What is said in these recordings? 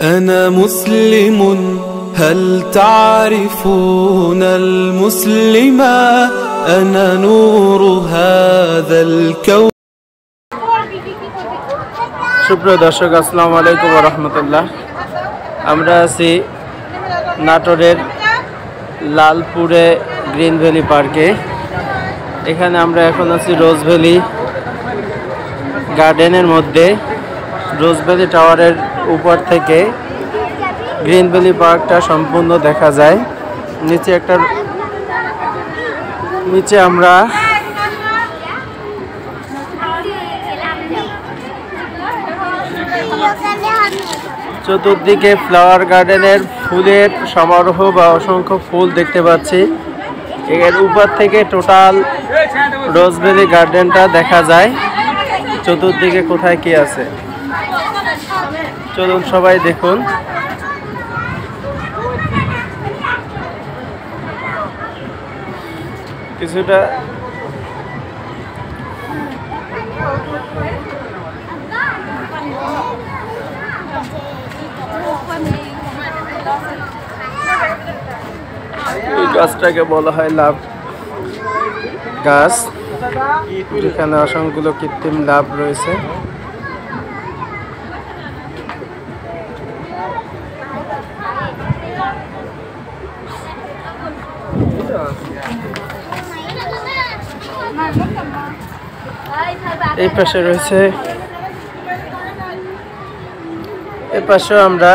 أنا مسلم هل تعرفون المسلما أنا نور هذا الكون সুপ্রিয় দর্শক আসসালামু আলাইকুম ওয়া রাহমাতুল্লাহ। আমরা আছি নাটোরের লালপুরে গ্রিন ভ্যালি পার্কে। এখানে আমরা এখন আছি রোজ ভ্যালি গার্ডেনের মধ্যে। রোজ ভ্যালি টাওয়ারের উপর থেকে গ্রিন ভ্যালি পার্কটা সম্পূর্ণ দেখা যায়। নিচে আমরা চতুর্দিকে ফ্লাওয়ার গার্ডেনের ফুলের সমারোহ বা অসংখ্য ফুল দেখতে পাচ্ছি। এর উপর থেকে টোটাল রোজ ভ্যালি গার্ডেনটা দেখা যায়। চতুর্দিকে কোথায় কি আছে চলুন সবাই দেখুন। কিছুটা এই গাছটাকে বলা হয় লাভ গাছ, যেখানে অসংখ্য কৃত্রিম লাভ রয়েছে। এই পাশে রয়েছে, এই পাশেও আমরা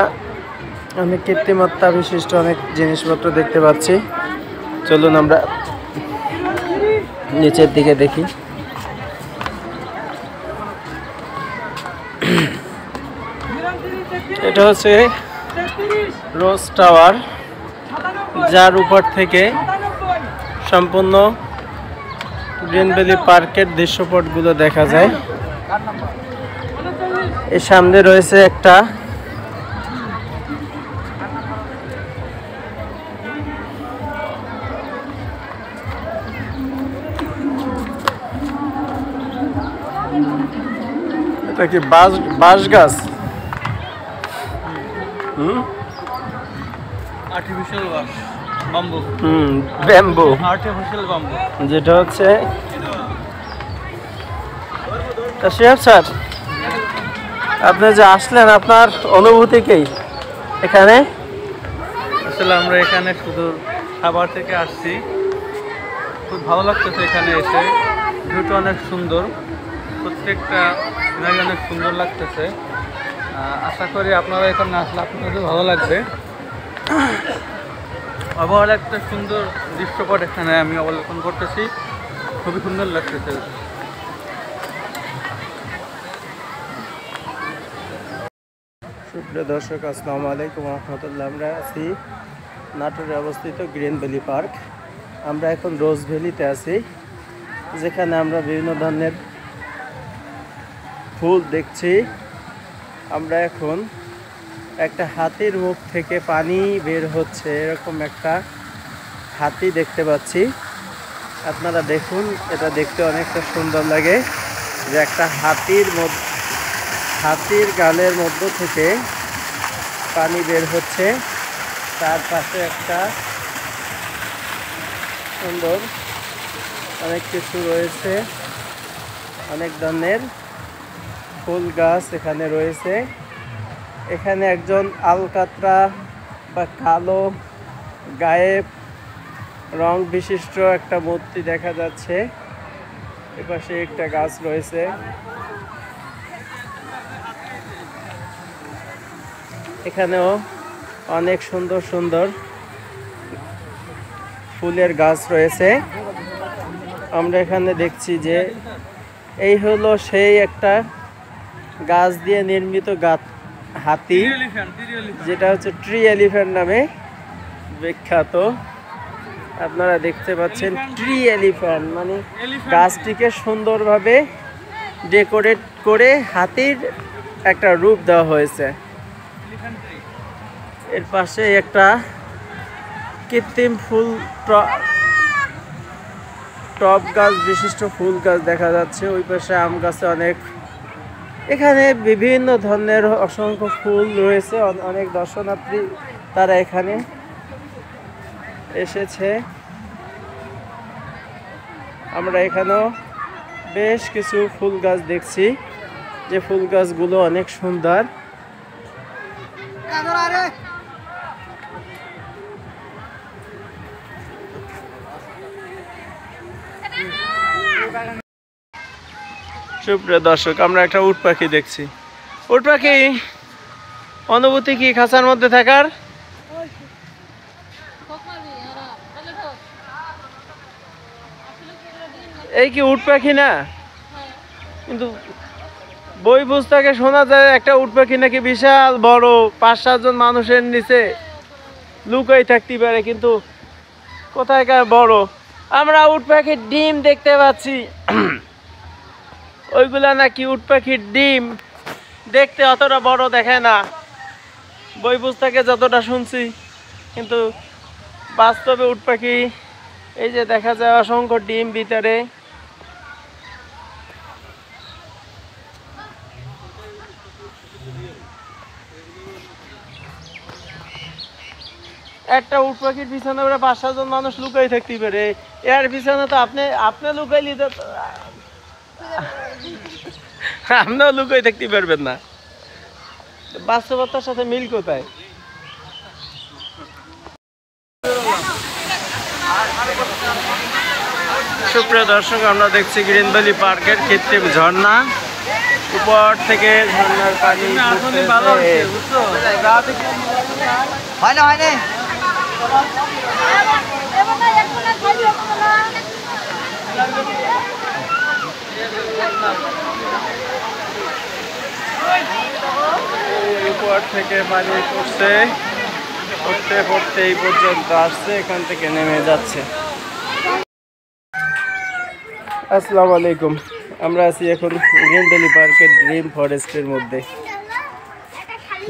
অনেক কৃত্রিমত্তা বিশিষ্ট অনেক জিনিসপত্র দেখতে পাচ্ছি। চলুন আমরা নিচের দিকে দেখি। এটা হচ্ছে রোজ টাওয়ার, যার উপর থেকে সম্পূর্ণ গ্রিন ভ্যালি পার্কের দৃশ্যপটগুলো দেখা যায়। এর সামনে রয়েছে একটা এটা কি বাঁশ গাছ, artificial bamboo, bamboo, artificial bamboo, যেটা হচ্ছে স্যার আপনি যে আসলেন আপনার অনুভূতি কি এখানে? আসলে আমরা এখানে শুধু খাবার থেকে আসছি, খুব ভালো লাগতেছে এখানে এসে। ভিউটা অনেক সুন্দর, প্রত্যেকটা জায়গা অনেক সুন্দর লাগতেছে। আশা করি আপনারা এখানে আসলে আপনাদের ভালো লাগবে। আবহাওয়ার একটা সুন্দর দৃশ্যপট এখানে আমি অবলোকন করতেছি, খুবই সুন্দর লাগতেছে। সুপ্রিয় দর্শক আসসালামু আলাইকুম ওয়া রাহমাতুল্লাহ। আমরা আছি নাটোরে অবস্থিত গ্রিন ভ্যালি পার্ক। আমরা এখন রোজ ভ্যালিতে আছি, যেখানে আমরা বিভিন্ন ধরনের ফুল দেখছি। আমরা এখন একটা হাতির মুখ থেকে পানি বের হচ্ছে, এরকম একটা হাতি দেখতে পাচ্ছি। আপনারা দেখুন, এটা দেখতে অনেকটা সুন্দর লাগে যে একটা হাতির গালের মধ্য থেকে পানি বের হচ্ছে। তার পাশে একটা সুন্দর অনেক কিছু রয়েছে, অনেক ধরনের ফুল গাছ এখানে রয়েছে। এখানে একজন আলকাতরা বা কালো গায়ে রং বিশিষ্ট একটা মূর্তি দেখা যাচ্ছে। এপাশে একটা গাছ রয়েছে। এখানেও অনেক সুন্দর সুন্দর ফুলের গাছ রয়েছে। আমরা এখানে দেখছি যে এই হলো সেই একটা গাছ দিয়ে নির্মিত হাতি, যেটা হচ্ছে ট্রি এলিফ্যান্ট নামে বিখ্যাত। আপনারা দেখতে পাচ্ছেন ট্রি এলিফ্যান্ট মানে গাছটিকে সুন্দরভাবে ডেকোরেট করে হাতির একটা রূপ দেওয়া হয়েছে। এর পাশে একটা কৃত্রিম ফুল টব গাছ বিশিষ্ট ফুল গাছ দেখা যাচ্ছে। ওই পাশে আম গাছে অনেক এখানে বিভিন্ন ধরনের অসংখ্য ফুল রয়েছে, অনেক দর্শনার্থী তারা এখানে এসেছে। আমরা এখানেও বেশ কিছু ফুল গাছ দেখছি, যে ফুল গাছগুলো অনেক সুন্দর। সুপ্রিয় দর্শক, আমরা একটা উট পাখি দেখছি। উট পাখি অনুভূতি কি খাঁচার মধ্যে থাকার? এই কি উট পাখি না? কিন্তু বই পুস্তকে শোনা যায় একটা উট পাখি নাকি বিশাল বড়, 5-7 জন মানুষের নিচে লুকাই থাকতে পারে, কিন্তু কোথায়কার বড়। আমরা উট পাখির ডিম দেখতে পাচ্ছি, ওইগুলা নাকি উট পাখির ডিম, দেখতে অতটা বড় দেখায় না বই পুস্তকে যতটা শুনছি, কিন্তু বাস্তবে উট পাখি এই যে দেখা যায় অসংখ্য ডিম ভিতরে। একটা উট পাখির পিছনে ওরা 5-7 জন মানুষ লুকাই থাকতে পারে, এর পিছনে তো আপনি লুকাইলি তো আপনিও লুকাই থাকতে পারবেন না। বাস্তবতার সাথে মিল কোথায়? সুপ্রিয় দর্শক, আমরা দেখছি গ্রিন ভ্যালি পার্কের কৃত্রিম ঝর্ণা। উপর থেকে ঝর্ণার পানি উপর থেকে পানি পড়ছে, পড়তে পড়তে এই পর্যন্ত আসছে, এখান থেকে নেমে যাচ্ছে। আসসালামু আলাইকুম, আমরা আছি এখন গ্রিন ভ্যালি পার্কের ড্রিম ফরেস্টের মধ্যে।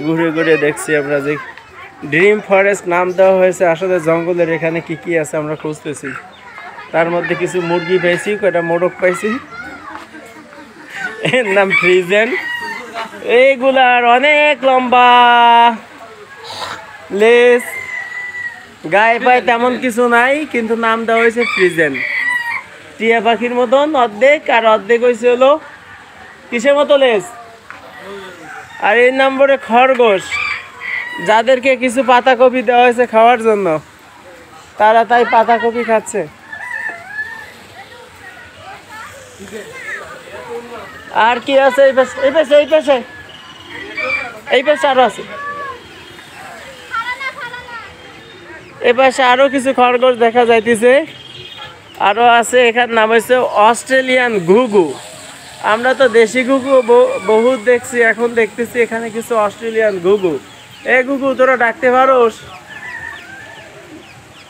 ঘুরে ঘুরে দেখছি আমরা যে ড্রিম ফরেস্ট নাম দেওয়া হয়েছে, আসলে জঙ্গলের এখানে কি কি আছে আমরা খুঁজতেছি। তার মধ্যে কিছু মুরগি পাইছি, কয়টা মোরগ পাইছি, এর নাম ফ্রিজেন। এইগুলার অনেক লম্বা লেজ, গায়ে পায়ে তেমন কিছু নাই, কিন্তু নাম দেওয়া হয়েছে ফ্রিজেন। টিয়া পাখির মতন অর্ধেক, আর অর্ধেক হয়েছে হলো কিসের মতো লেজ। আর এই নম্বরে খরগোশ, যাদেরকে কিছু পাতাকপি দেওয়া হয়েছে খাওয়ার জন্য, তারা তাই পাতাকপি খাচ্ছে। আর কি আছে এই পাশে, এই পাশে, এই পাশে, এই পাশে আরো আছে, এই পাশে আরো কিছু খরগোশ দেখা যাইতেছে। আরো আছে, এখানে নাম হচ্ছে অস্ট্রেলিয়ান ঘুঘু। আমরা তো দেশি ঘুঘু বহুত দেখছি, এখন দেখতেছি এখানে কিছু অস্ট্রেলিয়ান ঘুঘু। এই ঘুঘু, তোরা ডাকতে পারোস?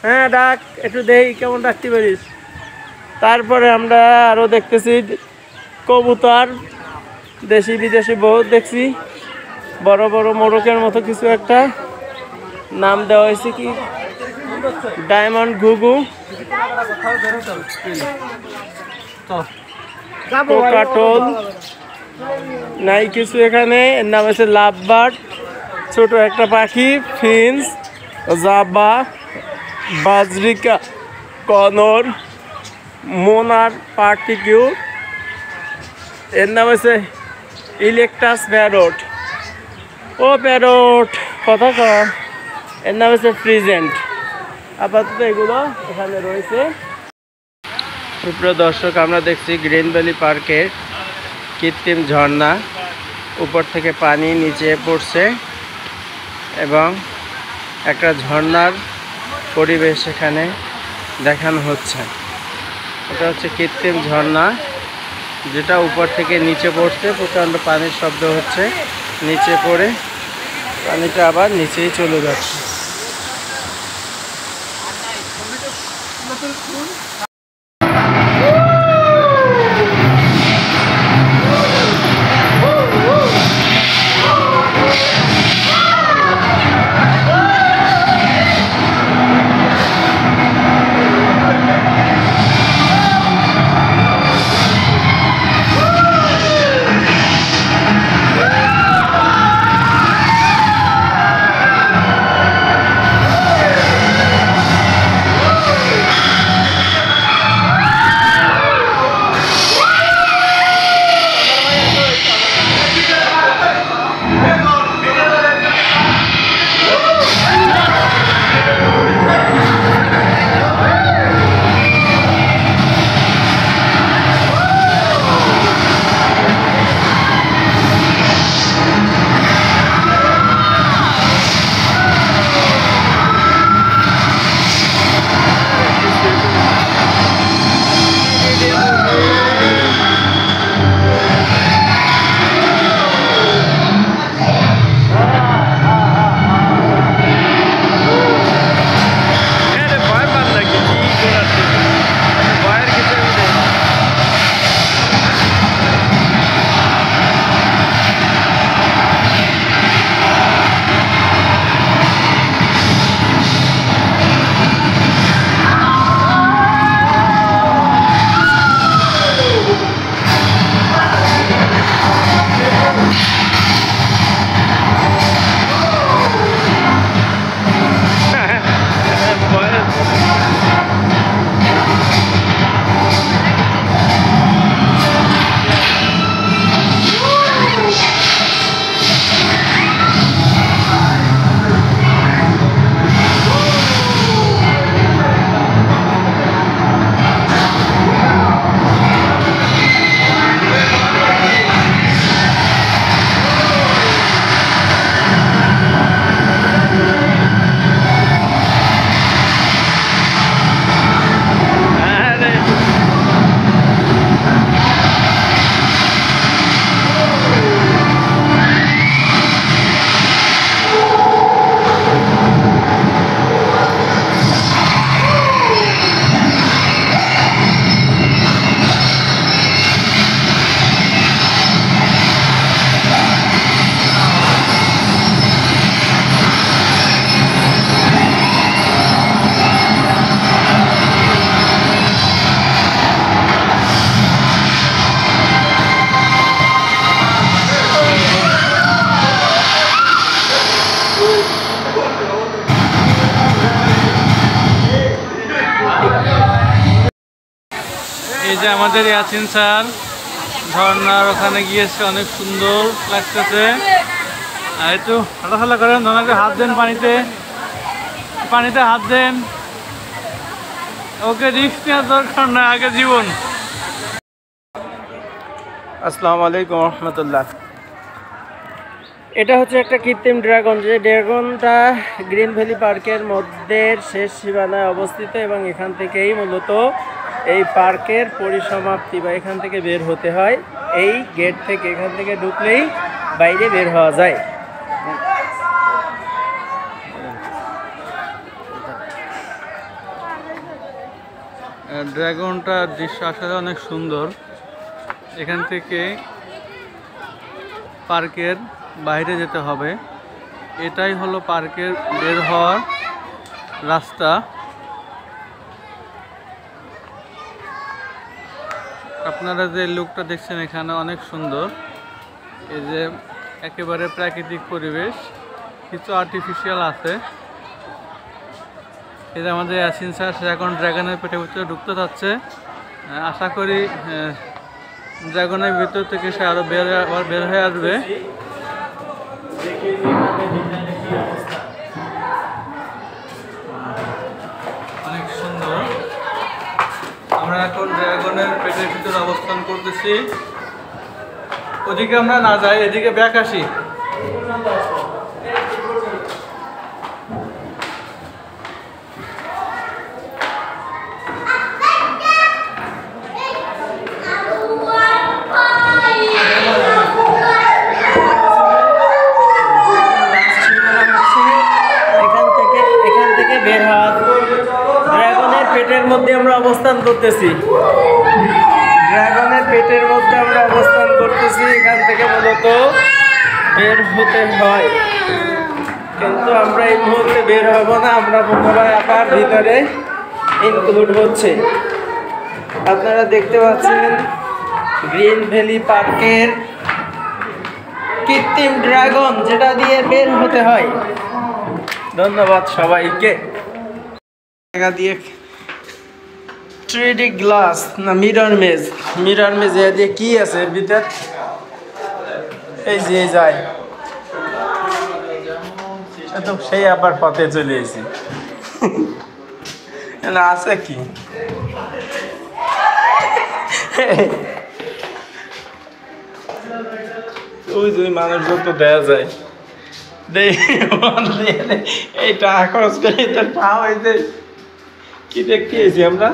হ্যাঁ ডাক, একটু দেখি কেমন ডাকতে পারিস। তারপরে আমরা আরো দেখতেছি কবুতর, দেশি বিদেশি বহুত দেখছি। বড় বড় মোরকের মতো কিছু একটা, নাম দেওয়া হয়েছে কি ডায়মন্ড ঘুঘু। কাটল নাই কিছু এখানে, এর নাম হচ্ছে লাভ বার্ড, ছোট একটা পাখি, ফিন্স, জাবা, বাজরিকা, কনর, মোনার পার্টিকিউ, এর নাম হচ্ছে ইলেকট্রাস প্যারট। ও প্যারট কথা কর, এর নাম হচ্ছে ফ্রিজেন্ট। আপাতত এগুলো এখানে রয়েছে। সুপ্রিয় দর্শক, আমরা দেখছি গ্রিন ভ্যালি পার্কের কৃত্রিম ঝর্ণা, উপর থেকে পানি নিচে পড়ছে এবং একটা ঝর্ণার পরিবেশ এখানে দেখানো হচ্ছে। এটা হচ্ছে কৃত্রিম ঝর্ণা, যেটা উপর থেকে নিচে পড়ছে, প্রচণ্ড পানির শব্দ হচ্ছে, নিচে পড়ে পানিটা আবার নিচেই চলে যাচ্ছে। আমাদের ইয়াসিন স্যার ঝর্ণার ওখানে গিয়েছে, অনেক সুন্দর লাগতেছে। আর একটু হাঁটাফালা করেন, ওনাকে হাত দেন, পানিতে হাত দেন। ওকে রিস্ক নেওয়ার দরকার না, আগে জীবন। আসসালামু আলাইকুম রহমতুল্লাহ। এটা হচ্ছে একটা কৃত্রিম ড্রাগন, যে ড্রাগনটা গ্রিন ভ্যালি পার্কের মধ্যে শেষ সীমানায় অবস্থিত এবং এখান থেকেই মূলত এই পার্কের পরিসমাপ্তি বা এখান থেকে বের হতে হয়। এই গেট থেকে, এখান থেকে ঢুকলেই বাইরে বের হওয়া যায়। ড্রাগনটার দৃশ্য আসলে অনেক সুন্দর। এখান থেকে পার্কের বাইরে যেতে হবে, এটাই হলো পার্কের বের হওয়ার রাস্তা। আপনারা যে লুকটা দেখছেন এখানে অনেক সুন্দর। এই যে একেবারে প্রাকৃতিক পরিবেশ, কিছু আর্টিফিশিয়াল আছে। এই যে আমাদের ইয়াসিন স্যার, সে এখন ড্রাগনের পেটের ভিতরে ঢুকতে যাচ্ছে। আশা করি ড্রাগনের ভিতর থেকে সে আরও বের হয়ে আসবে। অনেক সুন্দর। আমরা এখন ড্রাগনের পেটের ভিতরে অবস্থান করতেছি। ওদিকে আমরা না যাই, এদিকে ব্যাক আসি। ড্রাগনের পেটের মধ্যে আমরা অবস্থান করতেছি। এখান থেকে মূলত বের হতে হয়, কিন্তু আমরা এই মুহূর্তে বের হব না। আমরা পুনরায় আবার ভিতরে ইনক্লুড হচ্ছে। আপনারা দেখতে পাচ্ছেন গ্রিন ভ্যালি পার্কের কৃত্রিম ড্রাগন, যেটা দিয়ে বের হতে হয়। ধন্যবাদ সবাইকে। জায়গা দিয়ে 3D গ্লাস না মিরর মেজ দিয়ে কি আছে ভিতর? এই যে যায় তো সেই আবার পথে চলে এসেছি। আছে কি ওই যে মানুষ যত দেয়া যায় এই টাকা খরচ করে তার পা হয়েছে। কি দেখতে এসেছি আমরা?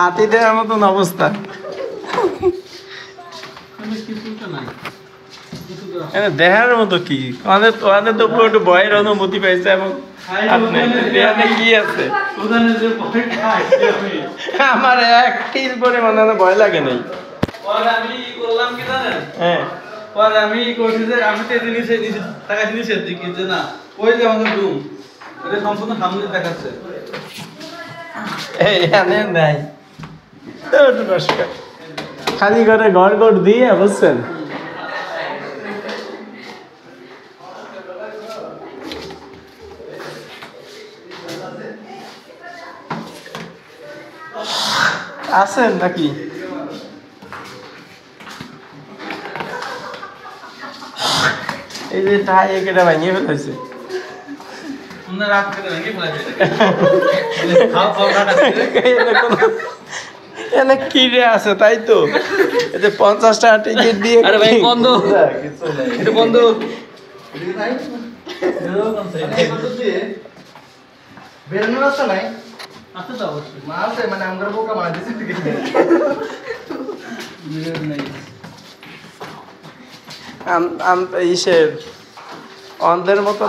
হাতিদের মতন অবস্থা। দেখার মতো কি তোমাদের তো পুরো একটু ভয়ের অনুভূতি পাইছে। এবং কি আছে আমার এক টিল পরে মনে হয় ভয় লাগে নাই। আমি করলাম কি জানেন? হ্যাঁ, আমি করছি যে আমি তো জিনিসের টাকা জিনিসের দিকে যে না, ওই যে আমাদের রুম এটা সম্পূর্ণ সামনে দেখাচ্ছে। নাই খালি করে ঘর দিয়ে বুঝছেন। আছেন নাকি? এই যে টাই এটা ভাঙিয়ে ফেলেছে। এনে কি রে আছে তাই তো? এই যে 50 টাকা টিকিট দিয়ে বন্ধ বন্ধ বেরোনোর রাস্তা নাই। আছে তো অবশ্যই, মারছে মানে আমরা বোকা বানাই দিছি টিকিট নেই। ইসের অন্ধের মতন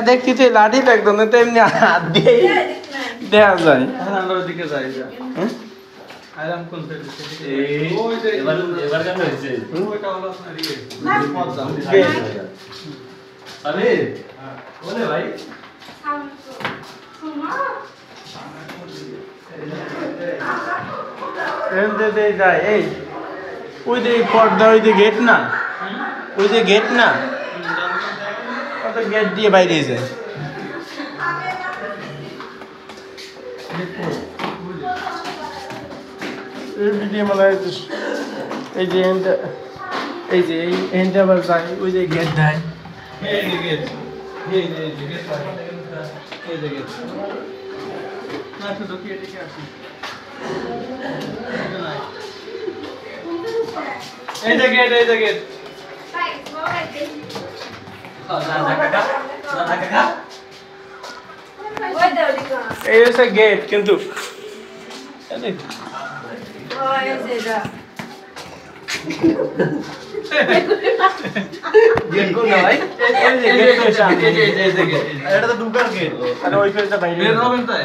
দেখতি তো লাঠি লাগতো না, তো এমনি হাত দিয়ে দেওয়া যায়। দিকে যাই আরাম কোন ফেলে এবার কেন হয়েছে ওইটা হলো আপনার ইয়ে পদ্মা আমি বলে ভাই যায় এই ওই যে পর্দা ওই যে গেট না ওই যে গেট না কত গেট দিয়ে বাইরে যায় এই যে এই যে এই এন্ড আবার যায় ওই যে গেট দেয় এই যে গেট এই যে গেট এই যে গেট না শুধু কি এদিকে আসি এই যে গেট এই যে গেট এই হচ্ছে গেট কিন্তু গেট কোন না ভাই এটা তো ঢুকার গেট আরে ওই ফেরটা বাইরে বের হবেন তাই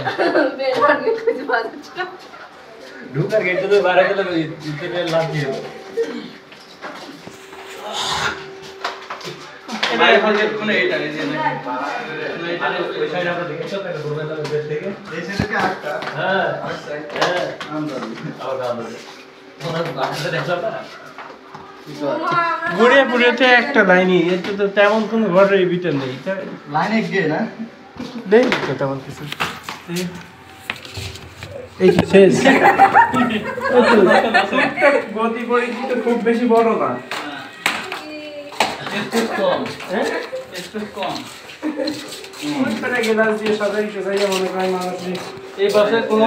ঢুকার গেট তো বাইরে গেলে ইন্টারনেট লাভ দিয়ে এটা এখন গেট কোন এটা এই যে ওই সাইড আমরা দেখেছো না ঘুরবেলা বের থেকে এই সাইডে কি আটটা হ্যাঁ আর সাইড হ্যাঁ আমরা আবার আমরা ওনার বাসাতে দেখলাম না ঘুরে পুরেতে একটা লাইনই এটা তো তেমন কোনো ঘরের ভিতর নেই লাইনে গিয়ে না নেই তো তেমন কিছু এই কি শেষ গতি পরিচিত খুব বেশি বড় না একটু কম একটু কম গেলাস দিয়ে সাজাই সাজাইয়া মনে করেন মানুষ এই পাশে কোনো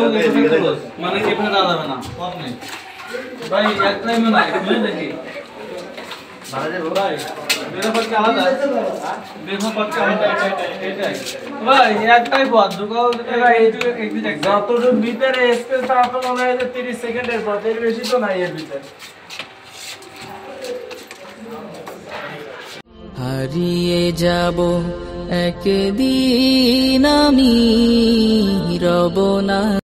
মানে এখানে না যাবে না কম নেই ভাই এক টাইমে নাই বুঝে দেখি ভাই বেরোবার কি আলাদা বেরোবার কি আলাদা এটাই ভাই একটাই পথ ঢুকাও একদিন এক যতটুকু ভিতরে স্পেস তা তো মনে হয় যে 30 সেকেন্ডের পথ এর বেশি তো নাই এর ভিতরে হারিয়ে যাব একদিন আমি রব না।